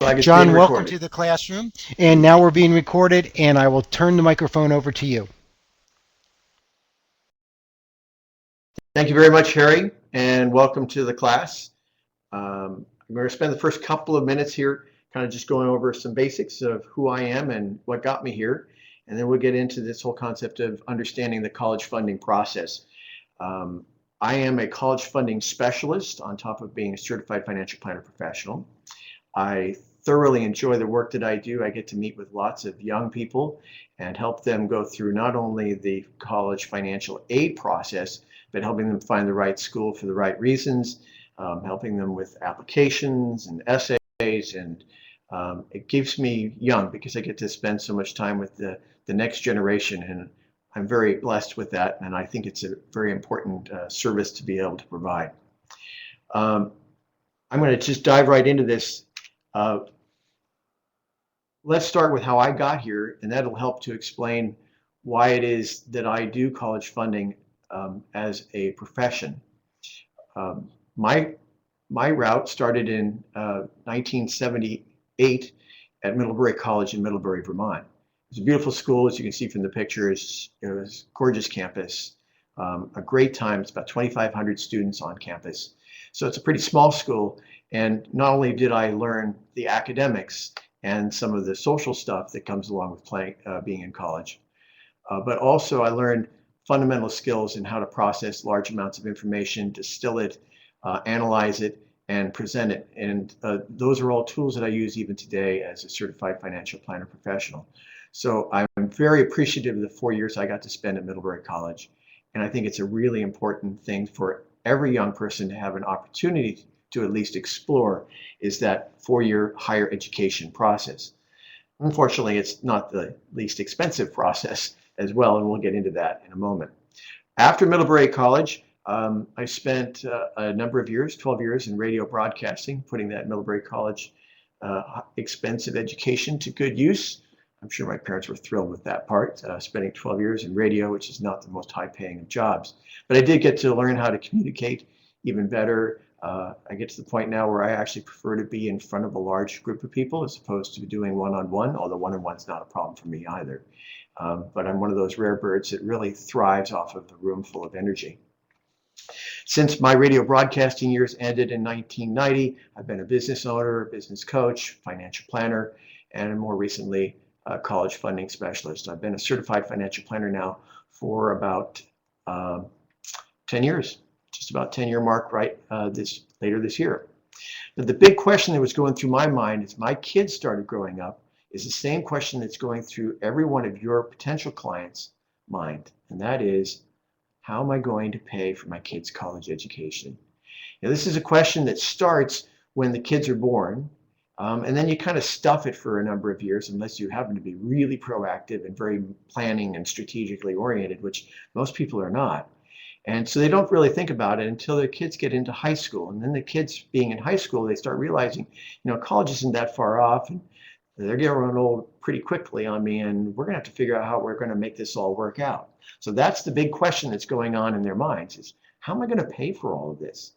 John, welcome to the classroom. And now we're being recorded, and I will turn the microphone over to you. Thank you very much, Harry, and welcome to the class. I'm going to spend the first couple of minutes here kind of just going over some basics of who I am and what got me here, and then we'll get into this whole concept of understanding the college funding process. I am a college funding specialist on top of being a certified financial planner professional. I thoroughly enjoy the work that I do. I get to meet with lots of young people and help them go through not only the college financial aid process, but helping them find the right school for the right reasons, helping them with applications and essays, and it keeps me young because I get to spend so much time with the next generation, and I'm very blessed with that, and I think it's a very important service to be able to provide. I'm going to just dive right into this. Let's start with how I got here, and that'll help to explain why it is that I do college funding as a profession. My route started in 1978 at Middlebury College in Middlebury, Vermont. It's a beautiful school, as you can see from the pictures. It was a gorgeous campus, a great time. It's about 2,500 students on campus. So it's a pretty small school. And not only did I learn the academics and some of the social stuff that comes along with being in college, but also I learned fundamental skills in how to process large amounts of information, distill it, analyze it, and present it. And those are all tools that I use even today as a certified financial planner professional. So I'm very appreciative of the 4 years I got to spend at Middlebury College. And I think it's a really important thing for every young person to have an opportunity to at least explore, is that 4-year higher education process. Unfortunately, it's not the least expensive process as well, and we'll get into that in a moment. After Middlebury College, I spent a number of years, 12 years, in radio broadcasting, putting that Middlebury College expensive education to good use. I'm sure my parents were thrilled with that part, spending 12 years in radio, which is not the most high-paying of jobs. But I did get to learn how to communicate even better. I get to the point now where I actually prefer to be in front of a large group of people as opposed to doing one-on-one, although one-on-one's not a problem for me either. But I'm one of those rare birds that really thrives off of a room full of energy. Since my radio broadcasting years ended in 1990, I've been a business owner, a business coach, financial planner, and more recently, a college funding specialist. I've been a certified financial planner now for about 10 years. Just about 10-year mark later this year. But the big question that was going through my mind as my kids started growing up is the same question that's going through every one of your potential clients' mind, and that is, how am I going to pay for my kids' college education? Now, this is a question that starts when the kids are born, and then you kind of stuff it for a number of years unless you happen to be really proactive and very planning and strategically oriented, which most people are not. And so they don't really think about it until their kids get into high school. And then the kids being in high school, they start realizing, college isn't that far off, and they're getting run old pretty quickly on me, and we're going to have to figure out how we're going to make this all work out. So that's the big question that's going on in their minds, is how am I going to pay for all of this?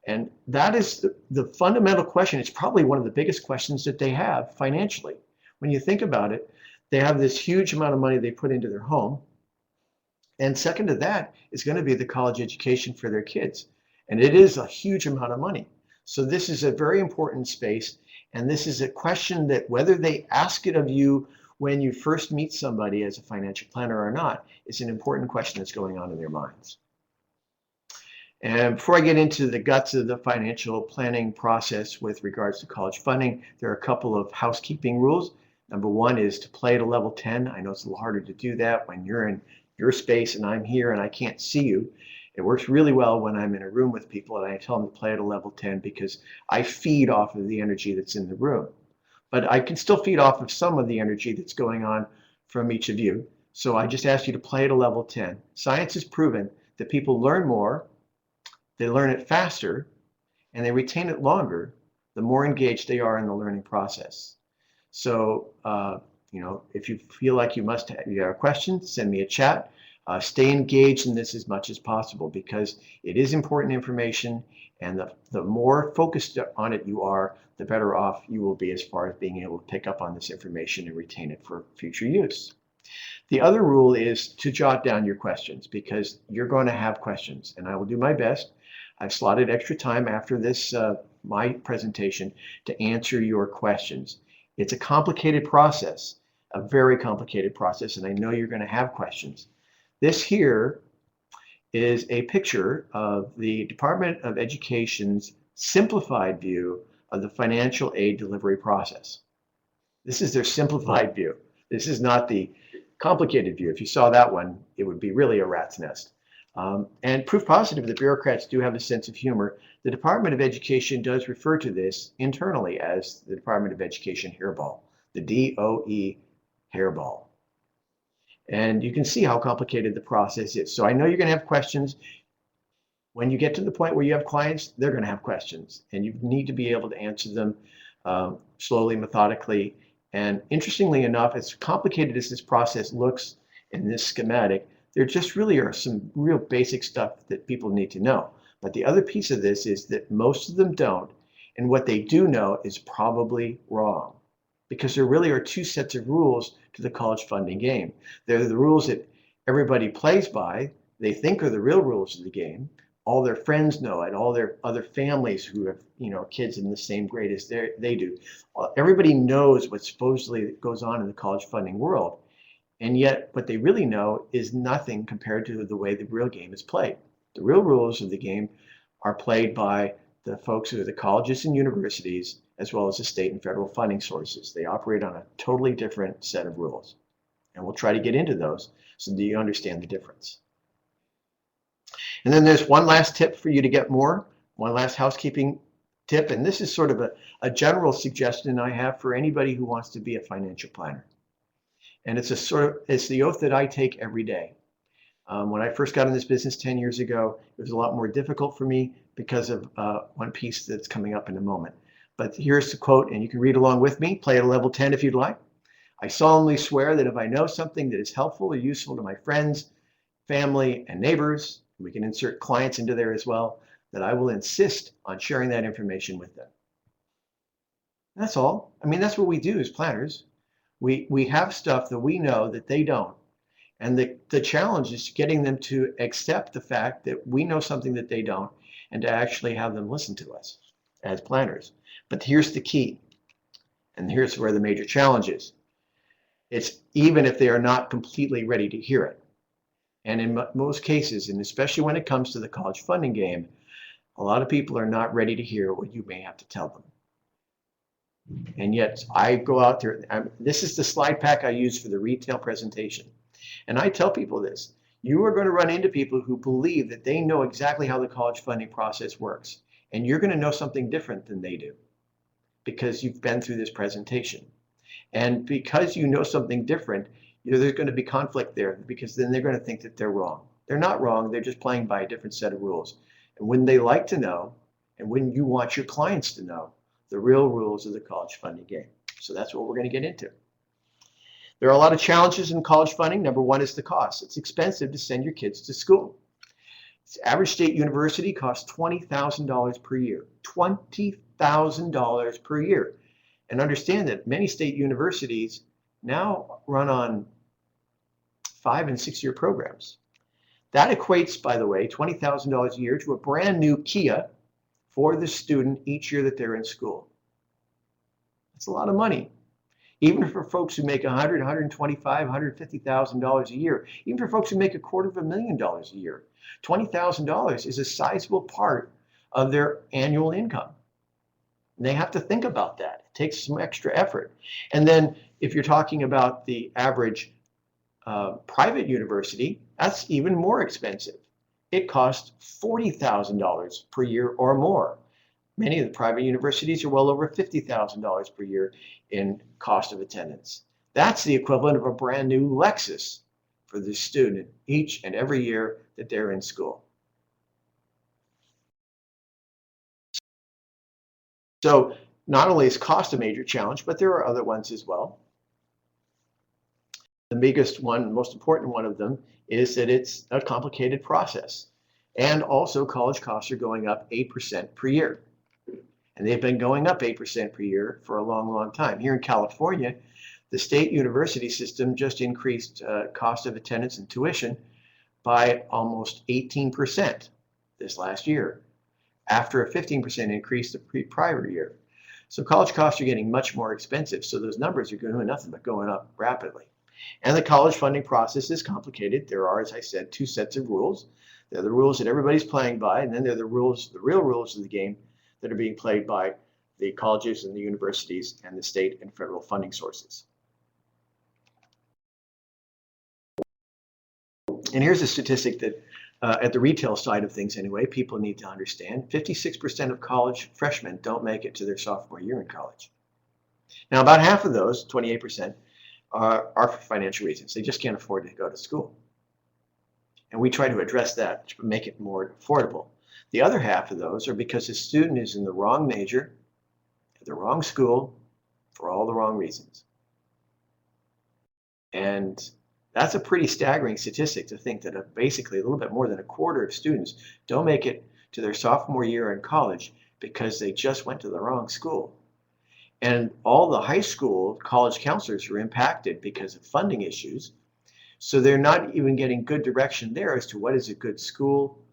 And that is the fundamental question. It's probably one of the biggest questions that they have financially. When you think about it, they have this huge amount of money they put into their home. And second to that is going to be the college education for their kids. And it is a huge amount of money. So this is a very important space. And this is a question that whether they ask it of you when you first meet somebody as a financial planner or not, is an important question that's going on in their minds. And before I get into the guts of the financial planning process with regards to college funding, there are a couple of housekeeping rules. Number one is to play at a level 10. I know it's a little harder to do that when you're in your space and I'm here and I can't see you. It works really well when I'm in a room with people and I tell them to play at a level 10 because I feed off of the energy that's in the room. But I can still feed off of some of the energy that's going on from each of you. So I just ask you to play at a level 10. Science has proven that people learn more, they learn it faster, and they retain it longer the more engaged they are in the learning process. So if you feel like you have a question, send me a chat. Stay engaged in this as much as possible because it is important information, and the more focused on it you are, the better off you will be as far as being able to pick up on this information and retain it for future use. The other rule is to jot down your questions because you're going to have questions, and I will do my best. I've slotted extra time after this, my presentation, to answer your questions. It's a complicated process, a very complicated process, and I know you're going to have questions. This here is a picture of the Department of Education's simplified view of the financial aid delivery process. This is their simplified view. This is not the complicated view. If you saw that one, it would be really a rat's nest. And proof positive that bureaucrats do have a sense of humor. The Department of Education does refer to this internally as the Department of Education hairball, the DOE hairball. And you can see how complicated the process is. So I know you're going to have questions. When you get to the point where you have clients, they're going to have questions, and you need to be able to answer them slowly, methodically. And interestingly enough, as complicated as this process looks in this schematic, there just really are some real basic stuff that people need to know. But the other piece of this is that most of them don't, and what they do know is probably wrong, because there really are two sets of rules to the college funding game. They're the rules that everybody plays by, they think are the real rules of the game. All their friends know it, all their other families who have, kids in the same grade as they do. Everybody knows what supposedly goes on in the college funding world. And yet what they really know is nothing compared to the way the real game is played. The real rules of the game are played by the folks who are the colleges and universities, as well as the state and federal funding sources. They operate on a totally different set of rules. And we'll try to get into those so that you understand the difference. And then there's one last tip for you to get more, one last housekeeping tip. And this is sort of a general suggestion I have for anybody who wants to be a financial planner. And it's the oath that I take every day. When I first got in this business 10 years ago, it was a lot more difficult for me because of one piece that's coming up in a moment. But here's the quote, and you can read along with me. Play at a level 10 if you'd like. I solemnly swear that if I know something that is helpful or useful to my friends, family, and neighbors, we can insert clients into there as well, that I will insist on sharing that information with them. That's all. I mean, that's what we do as planners. We have stuff that we know that they don't. And the challenge is getting them to accept the fact that we know something that they don't, and to actually have them listen to us as planners. But here's the key, and here's where the major challenge is. It's even if they are not completely ready to hear it. And in most cases, and especially when it comes to the college funding game, a lot of people are not ready to hear what you may have to tell them. And yet I go out there, this is the slide pack I use for the retail presentation. And I tell people this, you are going to run into people who believe that they know exactly how the college funding process works. And you're going to know something different than they do because you've been through this presentation. And because you know something different, there's going to be conflict there because then they're going to think that they're wrong. They're not wrong, they're just playing by a different set of rules. And when they like to know, and when you want your clients to know, the real rules of the college funding game. So that's what we're going to get into. There are a lot of challenges in college funding. Number one is the cost. It's expensive to send your kids to school. Average state university costs $20,000 per year. $20,000 per year. And understand that many state universities now run on 5- and 6-year programs. That equates, by the way, $20,000 a year to a brand new Kia for the student each year that they're in school. That's a lot of money. Even for folks who make $100,000, $125,000, $150,000 a year, even for folks who make $250,000 a year, $20,000 is a sizable part of their annual income. And they have to think about that. It takes some extra effort. And then if you're talking about the average private university, that's even more expensive. It costs $40,000 per year or more. Many of the private universities are well over $50,000 per year in cost of attendance. That's the equivalent of a brand new Lexus for the student each and every year that they're in school. So not only is cost a major challenge, but there are other ones as well. The biggest one, most important one of them, is that it's a complicated process. And also college costs are going up 8% per year. And they've been going up 8% per year for a long, long time. Here in California, the state university system just increased cost of attendance and tuition by almost 18% this last year, after a 15% increase the prior year. So college costs are getting much more expensive. So those numbers are doing nothing but going up rapidly. And the college funding process is complicated. There are, as I said, two sets of rules. They're the rules that everybody's playing by, and then they're the rules, the real rules of the game that are being played by the colleges and the universities and the state and federal funding sources. And here's a statistic that at the retail side of things anyway, people need to understand. 56% of college freshmen don't make it to their sophomore year in college. Now, about half of those, 28%, are for financial reasons. They just can't afford to go to school. And we try to address that to make it more affordable. The other half of those are because the student is in the wrong major, at the wrong school, for all the wrong reasons. And that's a pretty staggering statistic to think that basically a little bit more than a quarter of students don't make it to their sophomore year in college because they just went to the wrong school. And all the high school college counselors are impacted because of funding issues. So they're not even getting good direction there as to what is a good school,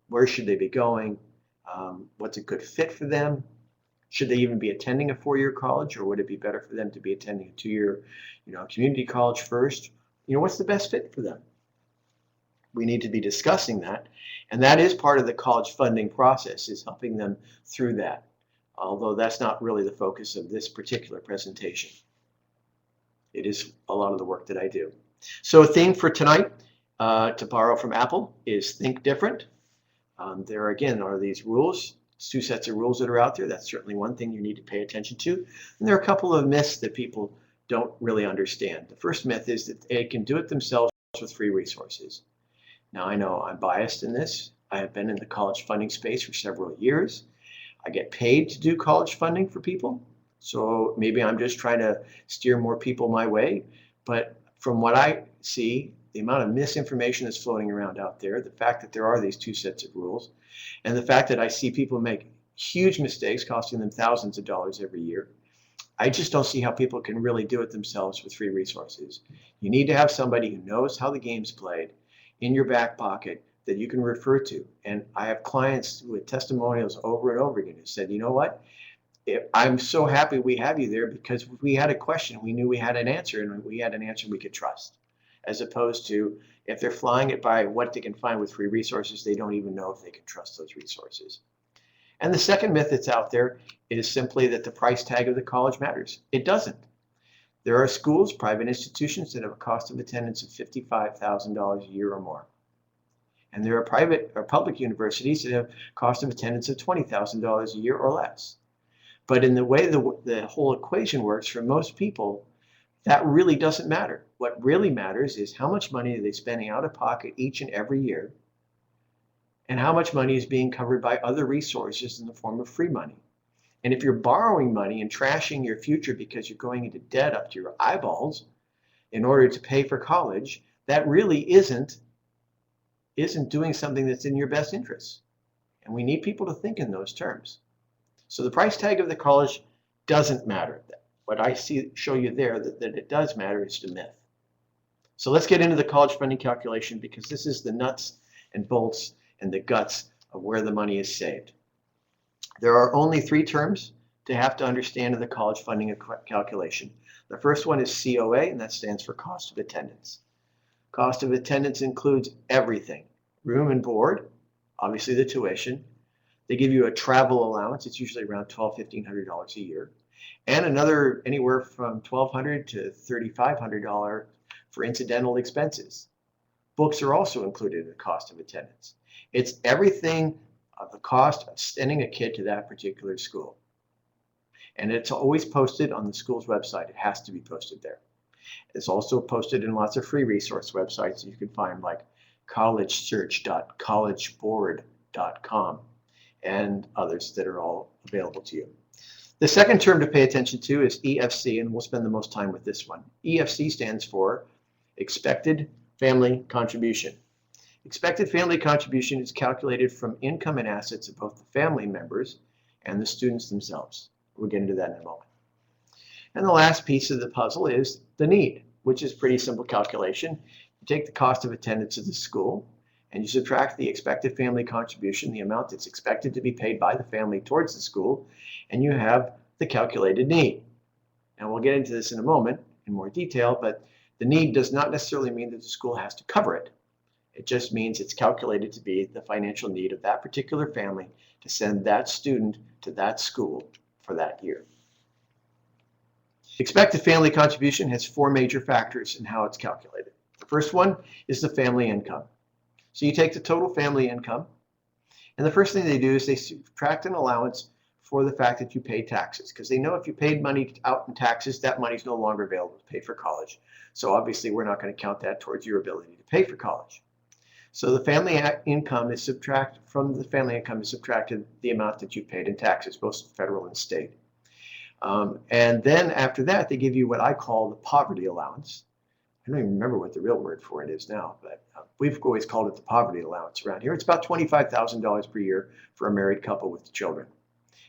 where should they be going, what's a good fit for them. Should they even be attending a four-year college, or would it be better for them to be attending a two-year, community college first? What's the best fit for them? We need to be discussing that. And that is part of the college funding process, is helping them through that. Although that's not really the focus of this particular presentation. It is a lot of the work that I do. So a theme for tonight, to borrow from Apple, is think different. There again are these rules, two sets of rules that are out there. That's certainly one thing you need to pay attention to. And there are a couple of myths that people don't really understand. The first myth is that they can do it themselves with free resources. Now, I know I'm biased in this. I have been in the college funding space for several years. I get paid to do college funding for people. So maybe I'm just trying to steer more people my way. But from what I see, the amount of misinformation that's floating around out there, the fact that there are these two sets of rules, and the fact that I see people make huge mistakes costing them thousands of dollars every year, I just don't see how people can really do it themselves with free resources. You need to have somebody who knows how the game's played in your back pocket that you can refer to. And I have clients with testimonials over and over again who said, you know what? I'm so happy we have you there, because if we had a question, we knew we had an answer, and we had an answer we could trust. As opposed to if they're flying it by what they can find with free resources, they don't even know if they can trust those resources. And the second myth that's out there is simply that the price tag of the college matters. It doesn't. There are schools, private institutions, that have a cost of attendance of $55,000 a year or more. And there are private or public universities that have cost of attendance of $20,000 a year or less. But in the way the whole equation works for most people, that really doesn't matter. What really matters is how much money are they spending out of pocket each and every year, and how much money is being covered by other resources in the form of free money. And if you're borrowing money and trashing your future because you're going into debt up to your eyeballs in order to pay for college, that really isn't doing something that's in your best interest. And we need people to think in those terms. So the price tag of the college doesn't matter. What I show you there that it does matter is the myth. So let's get into the college funding calculation, because this is the nuts and bolts and the guts of where the money is saved. There are only three terms to have to understand in the college funding calculation. The first one is COA, and that stands for cost of attendance. Cost of attendance includes everything: room and board, obviously the tuition. They give you a travel allowance. It's usually around $1,200–1,500 a year, and another anywhere from $1,200 to $3,500 for incidental expenses. Books are also included in the cost of attendance. It's everything of the cost of sending a kid to that particular school. And it's always posted on the school's website. It has to be posted there. It's also posted in lots of free resource websites that you can find, like collegesearch.collegeboard.com and others that are all available to you. The second term to pay attention to is EFC, and we'll spend the most time with this one. EFC stands for expected family contribution. Expected family contribution is calculated from income and assets of both the family members and the students themselves. We'll get into that in a moment. And the last piece of the puzzle is the need, which is pretty simple calculation. You take the cost of attendance at the school and you subtract the expected family contribution, the amount that's expected to be paid by the family towards the school, and you have the calculated need. And we'll get into this in a moment in more detail, but the need does not necessarily mean that the school has to cover it. It just means it's calculated to be the financial need of that particular family to send that student to that school for that year. Expected family contribution has four major factors in how it's calculated. The first one is the family income. So you take the total family income, and the first thing they do is they subtract an allowance for the fact that you pay taxes, because they know if you paid money out in taxes, that money is no longer available to pay for college. So obviously we're not going to count that towards your ability to pay for college. So the family income is subtracted from the family income is subtracted the amount that you paid in taxes, both federal and state. And then after that, they give you what I call the poverty allowance. I don't even remember what the real word for it is now, but we've always called it the poverty allowance around here. It's about $25,000 per year for a married couple with children.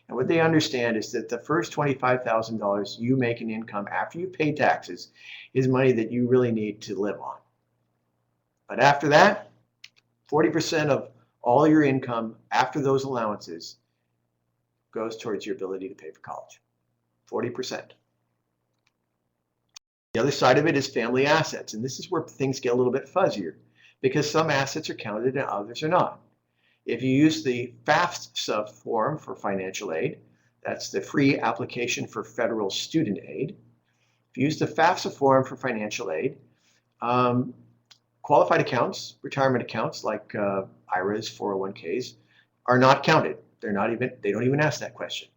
And what they understand is that the first $25,000 you make in income after you pay taxes is money that you really need to live on. But after that, 40% of all your income after those allowances goes towards your ability to pay for college. 40%. The other side of it is family assets, and this is where things get a little bit fuzzier because some assets are counted and others are not. If you use the FAFSA form for financial aid, that's the free application for federal student aid. If you use the FAFSA form for financial aid, qualified accounts, retirement accounts like IRAs, 401ks, are not counted. They don't even ask that question.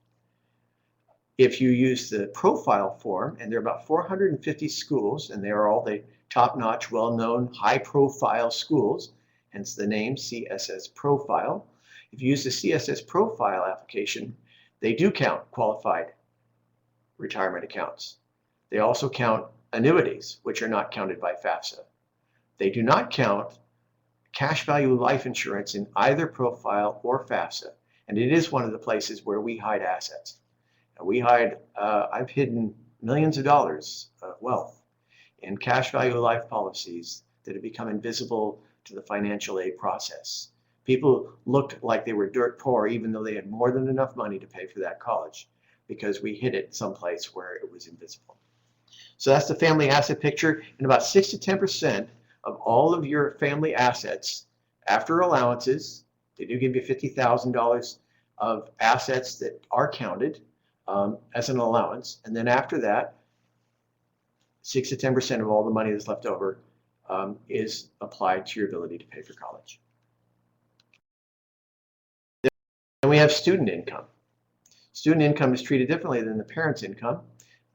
If you use the profile form, and there are about 450 schools, and they are all the top-notch, well-known, high-profile schools, hence the name CSS Profile. If you use the CSS Profile application, they do count qualified retirement accounts. They also count annuities, which are not counted by FAFSA. They do not count cash value life insurance in either profile or FAFSA, and it is one of the places where we hide assets. I've hidden millions of dollars of wealth in cash value life policies that have become invisible to the financial aid process. People looked like they were dirt poor even though they had more than enough money to pay for that college because we hid it someplace where it was invisible. So that's the family asset picture, and about 6 to 10% of all of your family assets after allowances, they do give you $50,000 of assets that are counted as an allowance, and then after that, 6 to 10% of all the money that's left over is applied to your ability to pay for college. Then we have student income. Student income is treated differently than the parent's income.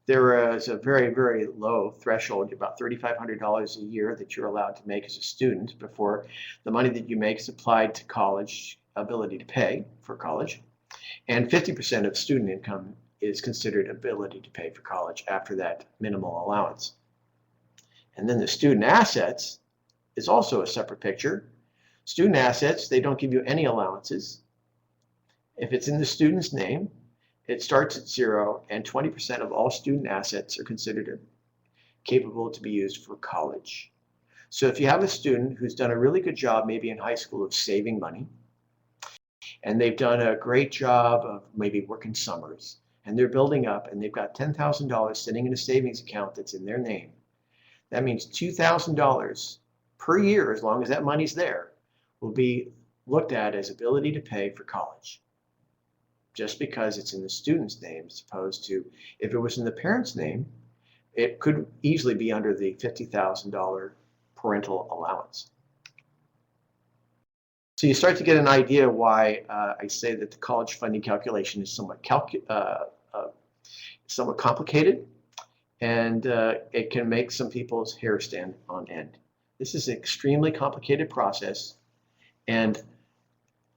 There is a very, very low threshold, about $3,500 a year that you're allowed to make as a student before the money that you make is applied to college ability to pay for college. And 50% of student income is considered ability to pay for college after that minimal allowance. And then the student assets is also a separate picture. Student assets, they don't give you any allowances. If it's in the student's name, it starts at 0, and 20% of all student assets are considered capable to be used for college. So if you have a student who's done a really good job, maybe in high school, of saving money, and they've done a great job of maybe working summers, and they're building up, and they've got $10,000 sitting in a savings account that's in their name, that means $2,000 per year, as long as that money's there, will be looked at as ability to pay for college, just because it's in the student's name, as opposed to if it was in the parent's name, it could easily be under the $50,000 parental allowance. So you start to get an idea why I say that the college funding calculation is somewhat complicated, and it can make some people's hair stand on end. This is an extremely complicated process, and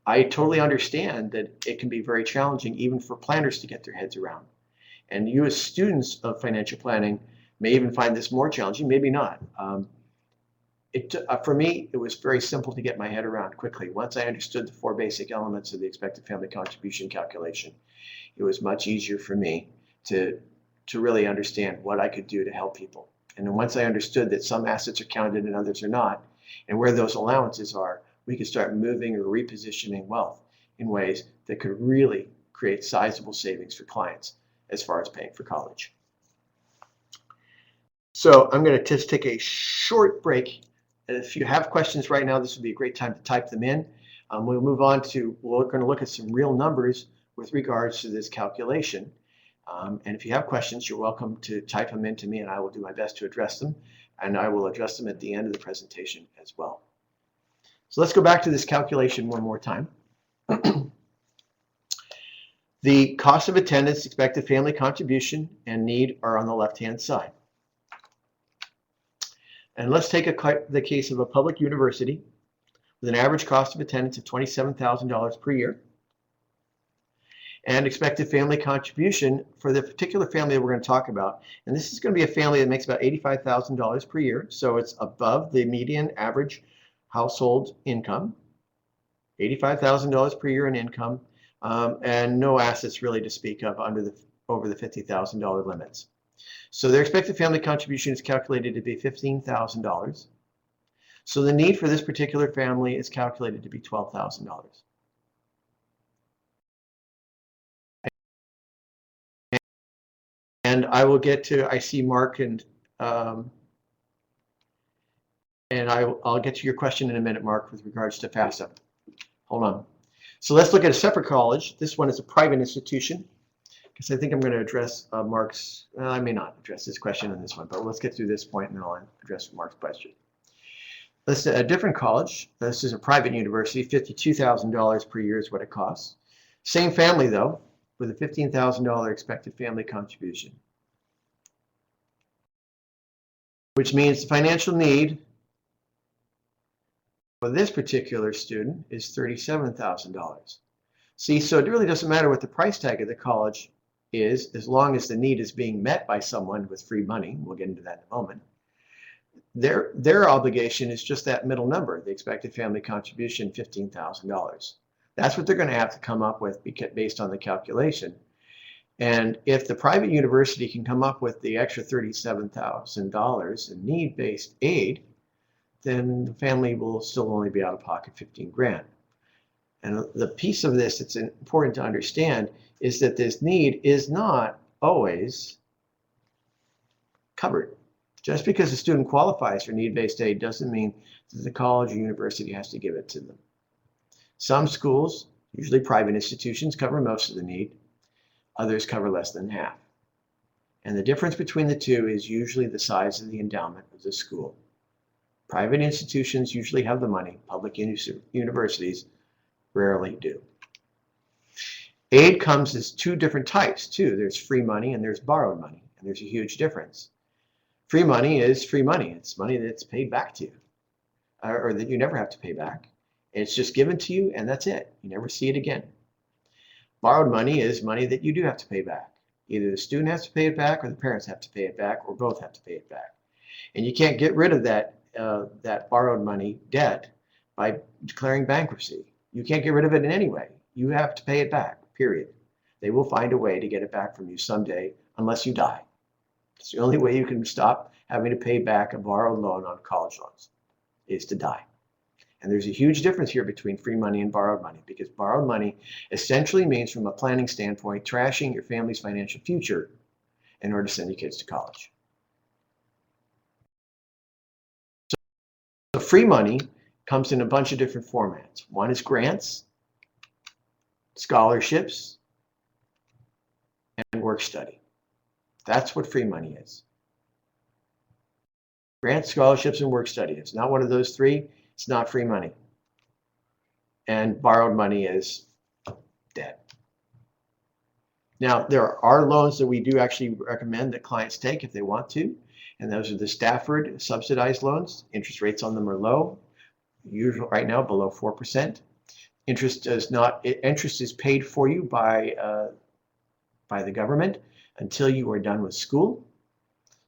I totally understand that it can be very challenging even for planners to get their heads around. And you as students of financial planning may even find this more challenging, maybe not. For me, it was very simple to get my head around quickly. Once I understood the 4 basic elements of the expected family contribution calculation, it was much easier for me to really understand what I could do to help people. And then once I understood that some assets are counted and others are not, and where those allowances are, we could start moving or repositioning wealth in ways that could really create sizable savings for clients as far as paying for college. So I'm going to just take a short break. If you have questions right now, this would be a great time to type them in. We'll move on to, we're going to look at some real numbers with regards to this calculation. And if you have questions, you're welcome to type them into me and I will do my best to address them. And I will address them at the end of the presentation as well. So let's go back to this calculation one more time. The cost of attendance, expected family contribution, and need are on the left-hand side. And let's take the case of a public university with an average cost of attendance of $27,000 per year and expected family contribution for the particular family that we're going to talk about. And this is going to be a family that makes about $85,000 per year. So it's above the median average household income, $85,000 per year in income, and no assets really to speak of over the $50,000 limits. So their expected family contribution is calculated to be $15,000. So the need for this particular family is calculated to be $12,000. And I will get to, I see Mark and I'll get to your question in a minute, Mark, with regards to FAFSA. Hold on. So let's look at a separate college. This one is a private institution. Because I think I'm going to address Mark's, well, I may not address this question in this one, but let's get through this point and then I'll address Mark's question. Let's say a different college. This is a private university. $52,000 per year is what it costs. Same family though, with a $15,000 expected family contribution. Which means the financial need for this particular student is $37,000. See, so it really doesn't matter what the price tag of the college is, as long as the need is being met by someone with free money. We'll get into that in a moment. Their obligation is just that middle number, the expected family contribution, $15,000. That's what they're going to have to come up with based on the calculation. And if the private university can come up with the extra $37,000 in need-based aid, then the family will still only be out of pocket 15 grand. And the piece of this that's important to understand is that this need is not always covered. Just because a student qualifies for need-based aid doesn't mean that the college or university has to give it to them. Some schools, usually private institutions, cover most of the need. Others cover less than half. And the difference between the two is usually the size of the endowment of the school. Private institutions usually have the money. Public universities rarely do. Aid comes as two different types too. There's free money and there's borrowed money, and there's a huge difference. Free money is free money. It's money that's paid back to you, or that you never have to pay back. It's just given to you and that's it. You never see it again. Borrowed money is money that you do have to pay back. Either the student has to pay it back or the parents have to pay it back or both have to pay it back. And you can't get rid of that borrowed money debt by declaring bankruptcy. You can't get rid of it in any way. You have to pay it back, period. They will find a way to get it back from you someday unless you die. It's the only way you can stop having to pay back a borrowed loan on college loans is to die. And there's a huge difference here between free money and borrowed money, because borrowed money essentially means, from a planning standpoint, trashing your family's financial future in order to send your kids to college. So free money comes in a bunch of different formats. One is grants, scholarships, and work study. That's what free money is. Grants, scholarships, and work study. It's not one of those three. It's not free money. And borrowed money is debt. Now, there are loans that we do actually recommend that clients take if they want to. And those are the Stafford subsidized loans. Interest rates on them are low. Usually right now below 4%. Interest is paid for you by the government until you are done with school.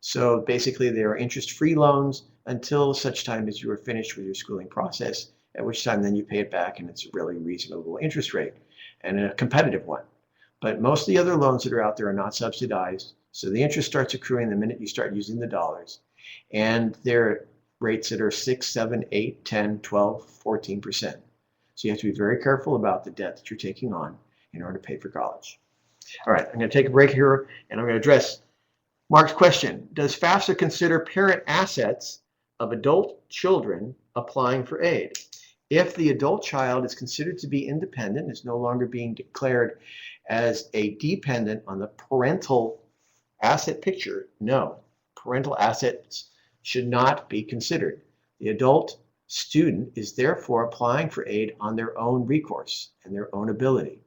So basically, they are interest-free loans until such time as you are finished with your schooling process, at which time then you pay it back, and it's a really reasonable interest rate and a competitive one. But most of the other loans that are out there are not subsidized, so the interest starts accruing the minute you start using the dollars, and they're rates that are 6, 7, 8, 10, 12, 14%. So you have to be very careful about the debt that you're taking on in order to pay for college. All right, I'm going to take a break here, and I'm going to address Mark's question. Does FAFSA consider parent assets of adult children applying for aid? If the adult child is considered to be independent, is no longer being declared as a dependent on the parental asset picture, no. Parental assets should not be considered. The adult student is therefore applying for aid on their own recourse and their own ability.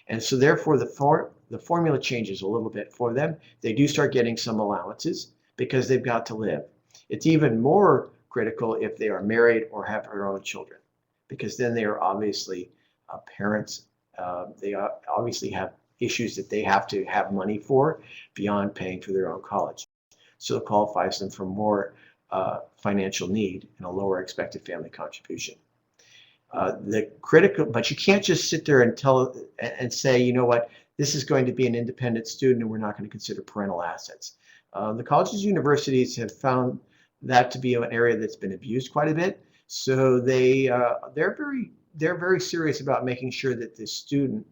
And so therefore the formula changes a little bit for them. They do start getting some allowances because they've got to live. It's even more critical if they are married or have their own children, because then they are obviously parents. They obviously have issues that they have to have money for beyond paying for their own college. So it qualifies them for more financial need and a lower expected family contribution. But you can't just sit there and say, you know what, this is going to be an independent student and we're not going to consider parental assets. The colleges and universities have found that to be an area that's been abused quite a bit. So they're very serious about making sure that the student,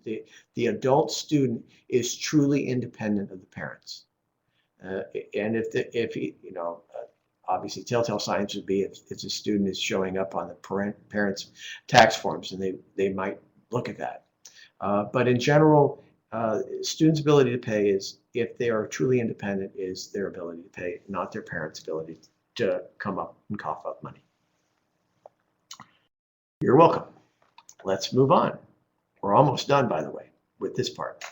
the adult student, is truly independent of the parents. And obviously telltale signs would be if a student is showing up on the parents' tax forms, and they might look at that. But in general, students' ability to pay is, if they are truly independent, is their ability to pay, not their parents' ability to come up and cough up money. You're welcome. Let's move on. We're almost done, by the way, with this part.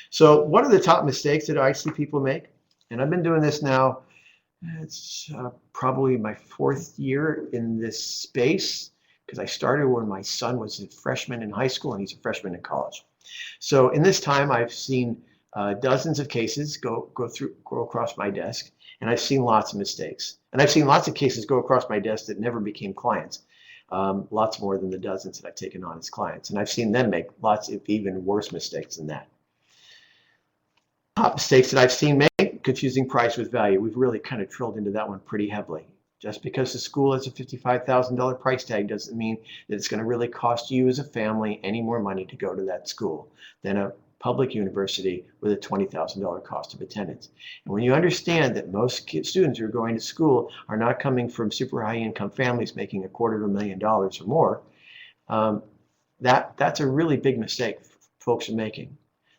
So what are the top mistakes that I see people make? And I've been doing this now, it's probably my 4th year in this space, because I started when my son was a freshman in high school and he's a freshman in college. So in this time, I've seen dozens of cases go across my desk, and I've seen lots of mistakes. And I've seen lots of cases go across my desk that never became clients, lots more than the dozens that I've taken on as clients. And I've seen them make lots of even worse mistakes than that. Top mistakes that I've seen make: confusing price with value. We've really kind of drilled into that one pretty heavily. Just because the school has a $55,000 price tag doesn't mean that it's going to really cost you as a family any more money to go to that school than a public university with a $20,000 cost of attendance. And when you understand that most students who are going to school are not coming from super high income families making $250,000 or more, that's a really big mistake folks are making.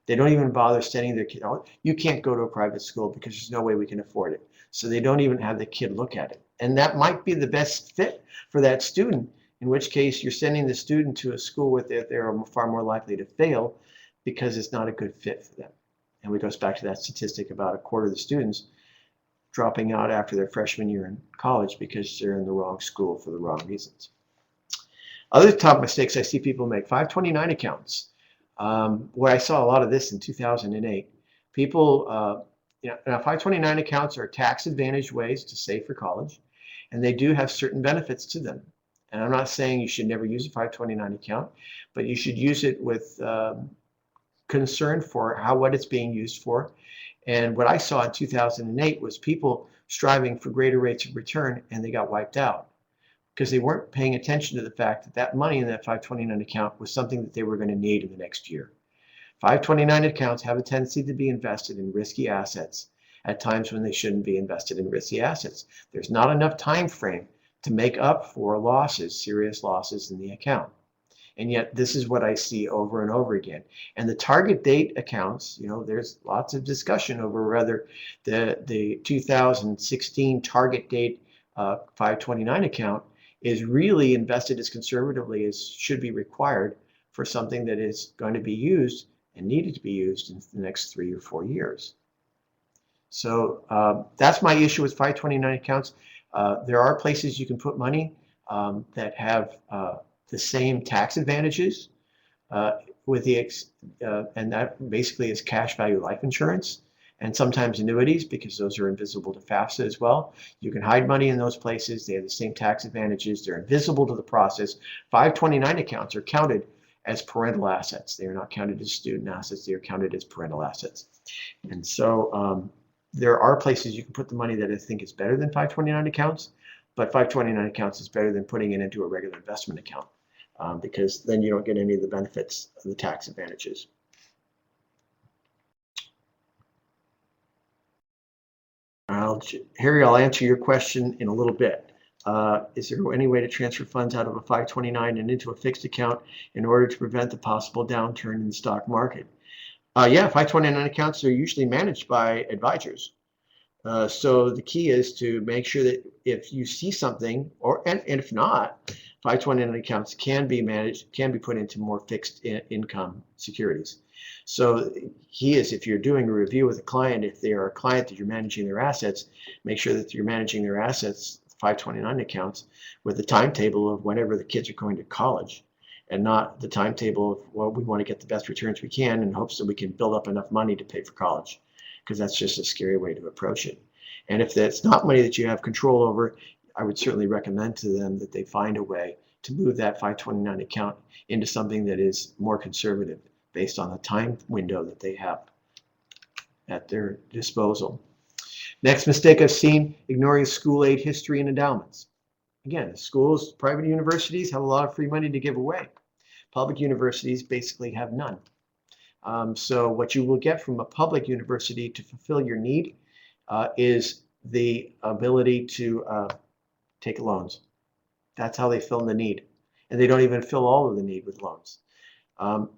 They don't even bother sending their kid. Oh, you can't go to a private school because there's no way we can afford it. So they don't even have the kid look at it. And that might be the best fit for that student, in which case you're sending the student to a school where they're far more likely to fail because it's not a good fit for them. And it goes back to that statistic about a quarter of the students dropping out after their freshman year in college because they're in the wrong school for the wrong reasons. Other top mistakes I see people make: 529 accounts. Where I saw a lot of this in 2008. People, now 529 accounts are tax advantage ways to save for college, and they do have certain benefits to them. And I'm not saying you should never use a 529 account, but you should use it with concern for what it's being used for. And what I saw in 2008 was people striving for greater rates of return, and they got wiped out because they weren't paying attention to the fact that that money in that 529 account was something that they were going to need in the next year. 529 accounts have a tendency to be invested in risky assets at times when they shouldn't be invested in risky assets. There's not enough time frame to make up for losses, serious losses in the account. And yet this is what I see over and over again. And the target date accounts, there's lots of discussion over whether the 2016 target date 529 account is really invested as conservatively as should be required for something that is going to be used and needed to be used in the next 3 or 4 years. So that's my issue with 529 accounts. There are places you can put money that have the same tax advantages and that basically is cash value life insurance. and sometimes annuities, because those are invisible to FAFSA as well. You can hide money in those places. They have the same tax advantages. They're invisible to the process. 529 accounts are counted as parental assets. They are not counted as student assets. They are counted as parental assets. And so there are places you can put the money that I think is better than 529 accounts, but 529 accounts is better than putting it into a regular investment account because then you don't get any of the benefits of the tax advantages. Harry, I'll answer your question in a little bit. Is there any way to transfer funds out of a 529 and into a fixed account in order to prevent the possible downturn in the stock market? Yeah, 529 accounts are usually managed by advisors. So the key is to make sure that if you see something, and if not, 529 accounts can be managed, can be put into more fixed income securities. So the key is, if you're doing a review with a client, if they are a client that you're managing their assets, make sure that you're managing their assets, 529 accounts, with the timetable of whenever the kids are going to college, and not the timetable of, well, we want to get the best returns we can in hopes that we can build up enough money to pay for college, because that's just a scary way to approach it. And if that's not money that you have control over, I would certainly recommend to them that they find a way to move that 529 account into something that is more conservative based on the time window that they have at their disposal. Next mistake I've seen, ignoring school aid history and endowments. Again, schools, private universities have a lot of free money to give away. Public universities basically have none. So what you will get from a public university to fulfill your need is the ability to take loans. That's how they fill the need. And they don't even fill all of the need with loans.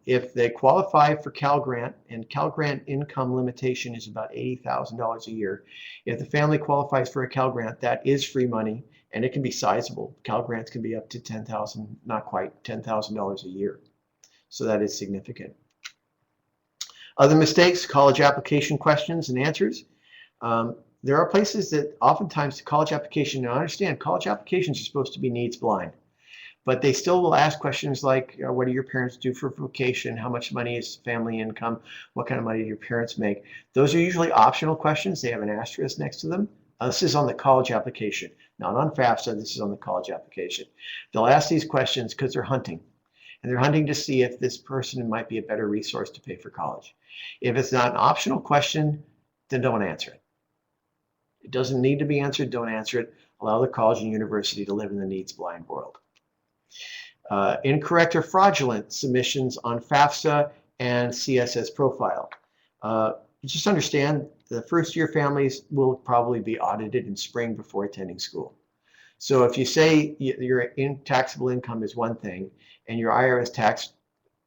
If they qualify for Cal Grant, and Cal Grant income limitation is about $80,000 a year. If the family qualifies for a Cal Grant, that is free money, and it can be sizable. Cal Grants can be up to $10,000, not quite $10,000 a year. So that is significant. Other mistakes, college application questions and answers. There are places that oftentimes the college application, now I understand college applications are supposed to be needs blind, but they still will ask questions like, what do your parents do for vocation? How much money is family income? What kind of money do your parents make? Those are usually optional questions. They have an asterisk next to them. This is on the college application, not on FAFSA. This is on the college application. They'll ask these questions because they're hunting. And they're hunting to see if this person might be a better resource to pay for college. If it's not an optional question, then don't answer it. It doesn't need to be answered. Don't answer it. Allow the college and university to live in the needs blind world. Incorrect or fraudulent submissions on FAFSA and CSS profile. Just understand the first year families will probably be audited in spring before attending school. So if you say your taxable income is one thing and your IRS tax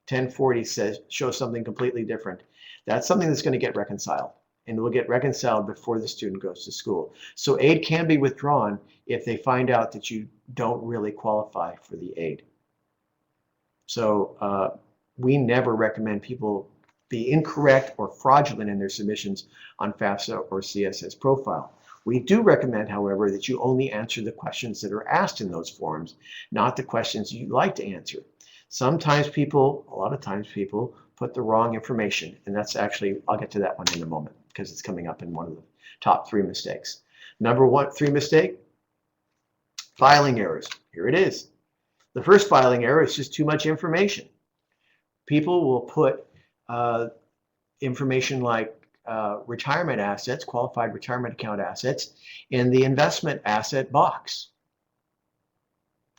1040 shows something completely different, that's something that's going to get reconciled, and it will get reconciled before the student goes to school. So aid can be withdrawn if they find out that you don't really qualify for the aid. So we never recommend people be incorrect or fraudulent in their submissions on FAFSA or CSS profile. We do recommend, however, that you only answer the questions that are asked in those forms, not the questions you'd like to answer. Sometimes people, a lot of times people, put the wrong information, and that's actually, I'll get to that one in a moment because it's coming up in one of the top 3 mistakes. Number 3 mistake, filing errors. Here it is. The first filing error is just too much information. People will put information like retirement assets, qualified retirement account assets, in the investment asset box.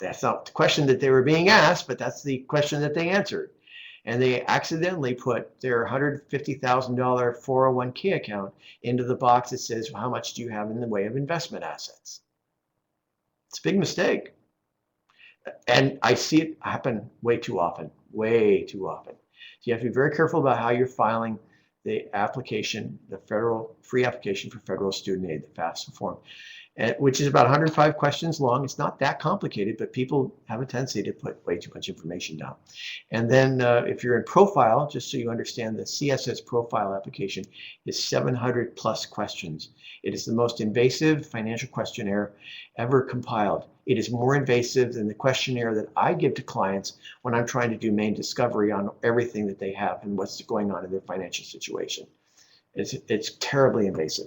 That's not the question that they were being asked, but that's the question that they answered. And they accidentally put their $150,000 401k account into the box that says, well, how much do you have in the way of investment assets? It's a big mistake. And I see it happen way too often, way too often. So you have to be very careful about how you're filing the application, the federal free application for federal student aid, the FAFSA form, which is about 105 questions long. It's not that complicated, but people have a tendency to put way too much information down. And then if you're in profile, just so you understand, the CSS profile application is 700 plus questions. It is the most invasive financial questionnaire ever compiled. It is more invasive than the questionnaire that I give to clients when I'm trying to do main discovery on everything that they have and what's going on in their financial situation. It's terribly invasive.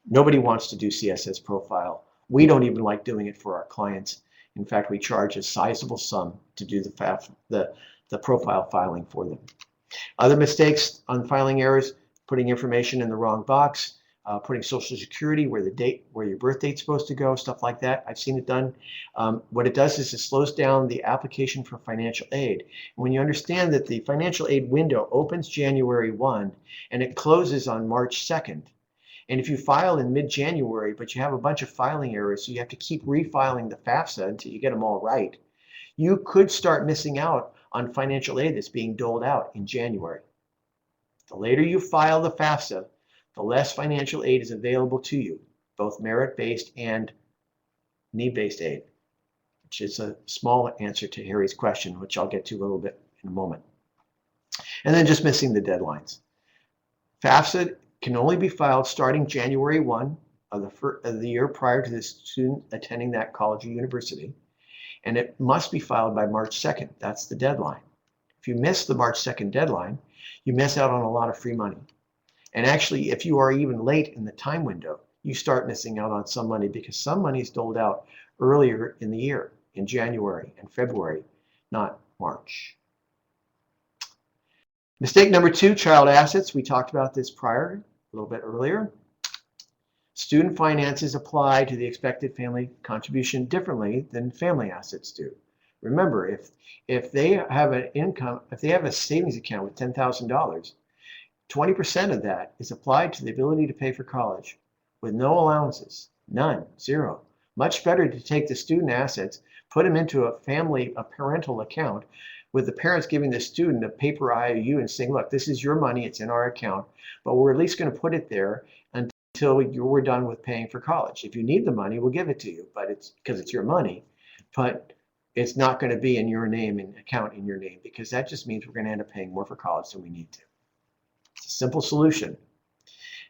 Nobody wants to do CSS profile. We don't even like doing it for our clients. In fact, we charge a sizable sum to do the profile filing for them. Other mistakes on filing errors: putting information in the wrong box, putting Social Security where your birth date's supposed to go, stuff like that. I've seen it done. What it does is it slows down the application for financial aid. When you understand that the financial aid window opens January 1 and it closes on March 2nd, and if you file in mid-January, but you have a bunch of filing errors, so you have to keep refiling the FAFSA until you get them all right, you could start missing out on financial aid that's being doled out in January. The later you file the FAFSA, the less financial aid is available to you, both merit-based and need-based aid, which is a small answer to Harry's question, which I'll get to a little bit in a moment. And then just missing the deadlines. FAFSA can only be filed starting January 1 of the year prior to the student attending that college or university, and it must be filed by March 2nd. That's the deadline. If you miss the March 2nd deadline, you miss out on a lot of free money. And actually, if you are even late in the time window, you start missing out on some money, because some money is doled out earlier in the year, in January and February, not March. Mistake number 2, child assets. We talked about this a little bit earlier. Student finances apply to the expected family contribution differently than family assets do. Remember, if they have an income, if they have a savings account with $10,000, 20% of that is applied to the ability to pay for college with no allowances, none, zero. Much better to take the student assets, put them into a parental account, with the parents giving the student a paper IOU and saying, look, this is your money, it's in our account, but we're at least going to put it there until we're done with paying for college. If you need the money, we'll give it to you, but it's because it's your money, but it's not going to be in your name, an account in your name, because that just means we're going to end up paying more for college than we need to. It's a simple solution.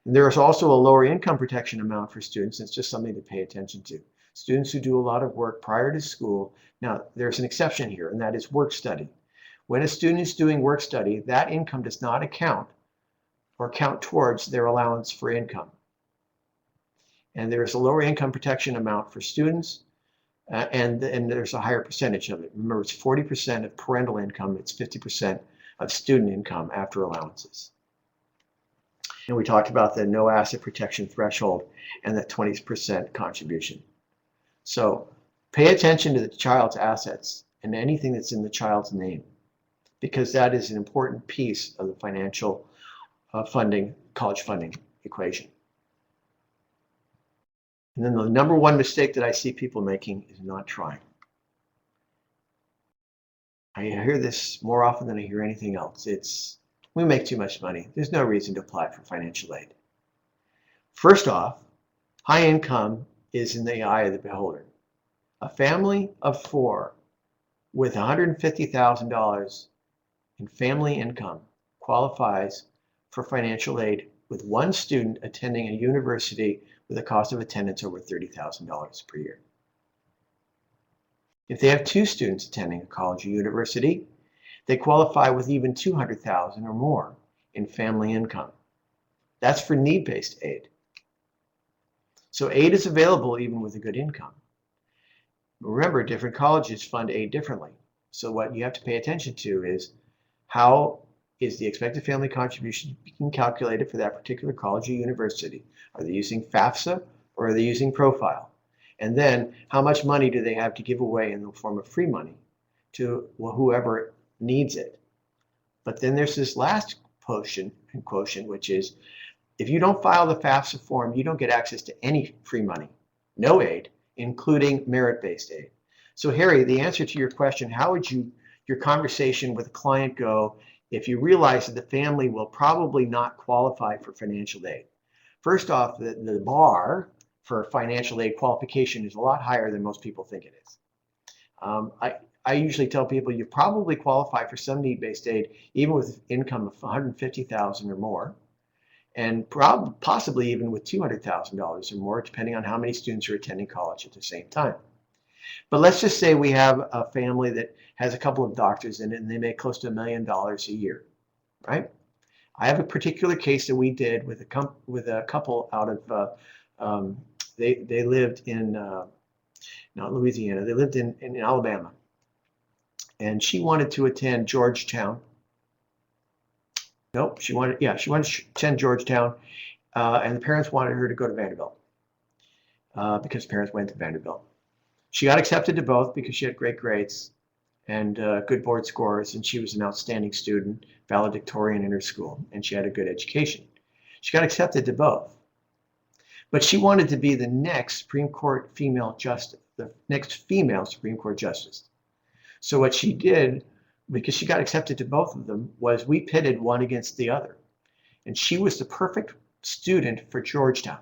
And there is also a lower income protection amount for students. It's just something to pay attention to. Students who do a lot of work prior to school, now there's an exception here, and that is work study. When a student is doing work study, that income does not account or count towards their allowance for income. And there's a lower income protection amount for students, and there's a higher percentage of it. Remember, it's 40% of parental income, it's 50% of student income after allowances. And we talked about the no asset protection threshold and the 20% contribution. So pay attention to the child's assets and anything that's in the child's name, because that is an important piece of the financial funding, college funding equation. And then the number one mistake that I see people making is not trying. I hear this more often than I hear anything else. It's, we make too much money. There's no reason to apply for financial aid. First off, high income is in the eye of the beholder. A family of 4 with $150,000 in family income qualifies for financial aid with one student attending a university with a cost of attendance over $30,000 per year. If they have 2 students attending a college or university, they qualify with even $200,000 or more in family income. That's for need-based aid. So aid is available even with a good income. Remember, different colleges fund aid differently. So what you have to pay attention to is, how is the expected family contribution being calculated for that particular college or university? Are they using FAFSA or are they using Profile? And then how much money do they have to give away in the form of free money to whoever needs it? But then there's this last quotient, which is, if you don't file the FAFSA form, you don't get access to any free money, no aid, including merit-based aid. So Harry, the answer to your question, how would your conversation with a client go if you realize that the family will probably not qualify for financial aid? First off, the bar for financial aid qualification is a lot higher than most people think it is. I usually tell people you probably qualify for some need-based aid, even with income of $150,000 or more, and possibly even with $200,000 or more, depending on how many students are attending college at the same time. But let's just say we have a family that has a couple of doctors in it and they make close to $1 million a year, right? I have a particular case that we did with a couple out of they lived in not Louisiana, they lived in Alabama, and she wanted to attend Georgetown. Nope, she wanted to attend Georgetown, and the parents wanted her to go to Vanderbilt because parents went to Vanderbilt. She got accepted to both because she had great grades and good board scores, and she was an outstanding student, valedictorian in her school, and she had a good education. She got accepted to both. But she wanted to be the next Supreme Court female justice, the next female Supreme Court justice. So what she did, because she got accepted to both of them, was we pitted one against the other. And she was the perfect student for Georgetown.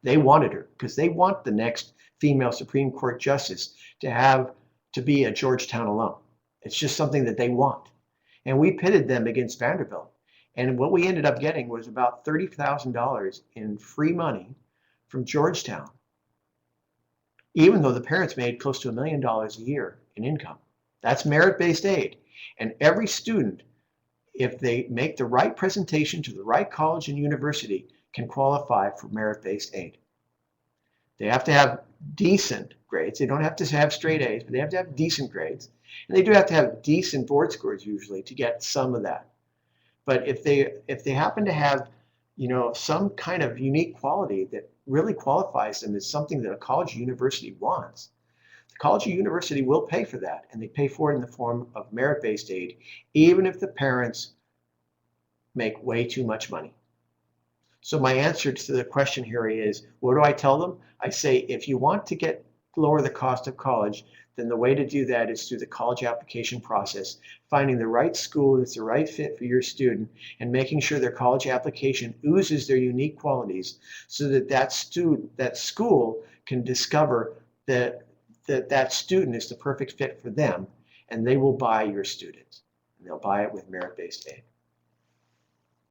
They wanted her because they want the next female Supreme Court justice to be a Georgetown alum. It's just something that they want. And we pitted them against Vanderbilt. And what we ended up getting was about $30,000 in free money from Georgetown, even though the parents made close to $1 million a year in income. That's merit-based aid. And every student, if they make the right presentation to the right college and university, can qualify for merit-based aid. They have to have decent grades. They don't have to have straight A's, but they have to have decent grades. And they do have to have decent board scores usually to get some of that. But if they happen to have, some kind of unique quality that really qualifies them as something that a college or university wants, the college or university will pay for that, and they pay for it in the form of merit-based aid, even if the parents make way too much money. So my answer to the question, Harry, is what do I tell them? I say, if you want to lower the cost of college, then the way to do that is through the college application process, finding the right school that's the right fit for your student, and making sure their college application oozes their unique qualities so that school can discover that student is the perfect fit for them, and they will buy your student. And they'll buy it with merit-based aid.